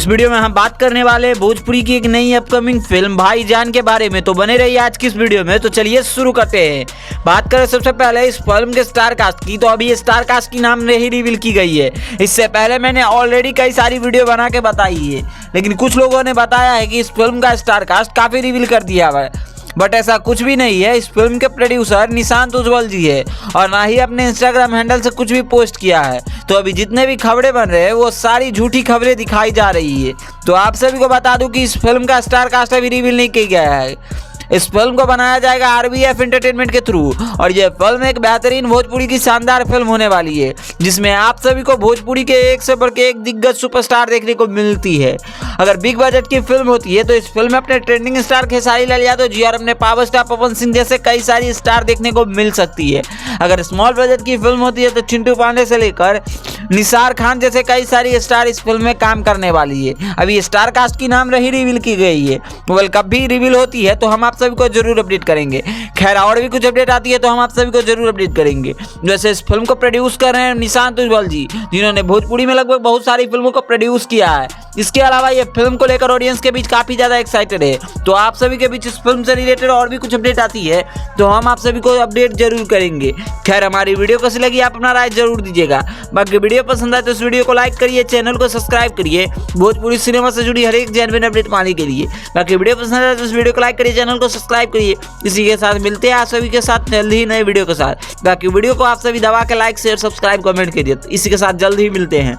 इस वीडियो में हम बात करने वाले हैं भोजपुरी की एक नई अपकमिंग फिल्म भाईजान के बारे में। तो बने रहिए आज की इस वीडियो में। तो चलिए शुरू करते हैं। बात करें सबसे पहले इस फिल्म के स्टार कास्ट की, तो अभी स्टार कास्ट की नाम नहीं रिवील की गई है। इससे पहले मैंने ऑलरेडी कई सारी वीडियो बना के बताई है, लेकिन कुछ लोगों ने बताया है कि इस फिल्म का स्टार कास्ट काफी रिवील कर दिया है, बट ऐसा कुछ भी नहीं है। इस फिल्म के प्रोड्यूसर निशांत उज्ज्वल जी है और ना ही अपने इंस्टाग्राम हैंडल से कुछ भी पोस्ट किया है। तो अभी जितने भी खबरें बन रहे हैं वो सारी झूठी खबरें दिखाई जा रही है। तो आप सभी को बता दूं कि इस फिल्म का स्टार कास्ट अभी रिवील नहीं किया गया है। इस फिल्म को बनाया जाएगा RBF एंटरटेनमेंट के थ्रू और यह फिल्म एक बेहतरीन भोजपुरी की शानदार फिल्म होने वाली है, जिसमें आप सभी को भोजपुरी के एक से बढ़ के एक दिग्गज सुपरस्टार देखने को मिलती है। अगर बिग बजट की फिल्म होती है तो इस फिल्म में अपने ट्रेंडिंग स्टार खेसारी लाल यादव जी और अपने पावर स्टार पवन सिंह जैसे कई सारी स्टार देखने को मिल सकती है। अगर स्मॉल बजट की फिल्म होती है तो चिंटू पांडे से लेकर निसार खान जैसे कई सारी स्टार इस फिल्म में काम करने वाली है। अभी स्टार कास्ट की नाम नहीं रिवील की गई है, वेल कब भी रिवील होती है तो हम आप सभी को जरूर अपडेट करेंगे। खैर और भी कुछ अपडेट आती है तो हम आप सभी को जरूर अपडेट करेंगे। जैसे इस फिल्म को प्रोड्यूस कर रहे हैं निशांत उज्ज्वल जी, जिन्होंने भोजपुरी में लगभग बहुत सारी फिल्मों को प्रोड्यूस किया है। इसके अलावा ये फिल्म को लेकर ऑडियंस के बीच काफी ज्यादा एक्साइटेड है। तो आप सभी के बीच इस फिल्म से रिलेटेड और भी कुछ अपडेट आती है तो हम आप सभी को अपडेट जरूर करेंगे। खैर हमारी वीडियो कैसी लगी आप अपना राय जरूर दीजिएगा। बाकी वीडियो पसंद आए तो इस वीडियो को लाइक करिए, चैनल को सब्सक्राइब करिए भोजपुरी सिनेमा से जुड़ी हर एक जेन्युइन अपडेट पाने के लिए। बाकी वीडियो पसंद आए तो इस वीडियो को लाइक करिए, चैनल को सब्सक्राइब करिए। इसी के साथ मिलते हैं आप सभी के साथ जल्द ही नए वीडियो के साथ। बाकी वीडियो को आप सभी दबा के लाइक शेयर सब्सक्राइब कमेंट करिए। इसी के साथ जल्द ही मिलते हैं।